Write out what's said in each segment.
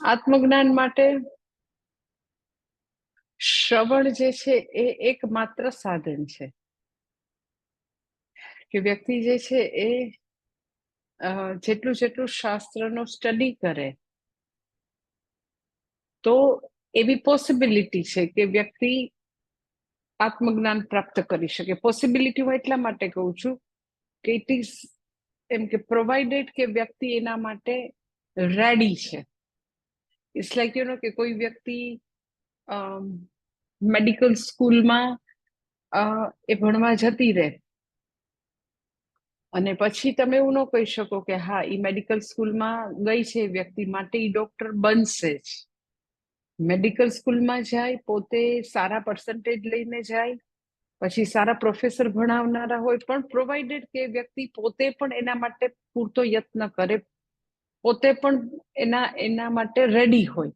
આત્મજ્ઞાન માટે શ્રવણ જે છે એ એકમાત્ર સાધન છે કે વ્યક્તિ જે છે એ જેટલું જેટલું શાસ્ત્રનો સ્ટડી કરે તો એવી પોસિબિલિટી છે કે વ્યક્તિ આત્મજ્ઞાન પ્રાપ્ત કરી શકે. પોસિબિલિટી હું એટલા માટે કહું છું કે ઇટ ઇઝ એમ કે પ્રોવાઇડેડ કે વ્યક્તિ એના માટે રેડી છે. ઇટ્સ લાઈક યુ નો કે કોઈ વ્યક્તિ મેડિકલ સ્કૂલમાં એ ભણવા જતી રહે અને પછી તમે એવું ન કહી શકો કે હા એ મેડિકલ સ્કૂલમાં ગઈ છે વ્યક્તિ માટે એ ડોક્ટર બનશે જ. મેડિકલ સ્કૂલમાં જાય, પોતે સારા પર્સન્ટેજ લઈને જાય, પછી સારા પ્રોફેસર ભણાવનારા હોય, પણ પ્રોવાઇડેડ કે વ્યક્તિ પોતે પણ એના માટે પૂરતો યત્ન કરે, પોતે પણ એના માટે રેડી હોય.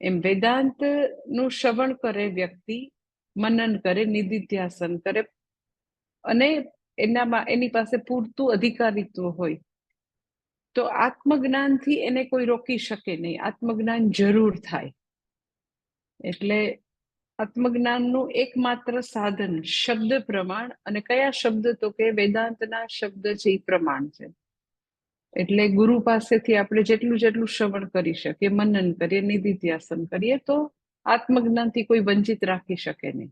એમ વેદાંત નું શ્રવણ કરે વ્યક્તિ, મનન કરે, નિધિધ્યાસન કરે અને એની પાસે પૂરતું અધિકારીત્વ હોય તો આત્મજ્ઞાનથી એને કોઈ રોકી શકે નહીં. આત્મજ્ઞાન જરૂર થાય. એટલે આત્મજ્ઞાનનું એકમાત્ર સાધન શબ્દ પ્રમાણ, અને કયા શબ્દ તો કે વેદાંતના શબ્દ છે એ પ્રમાણ છે. એટલે ગુરુ પાસેથી આપણે જેટલું જેટલું શ્રવણ કરી શકીએ, મનન કરીએ, નિધિધ્યાસન કરીએ તો આત્મજ્ઞાનથી કોઈ વંચિત રાખી શકે નહીં.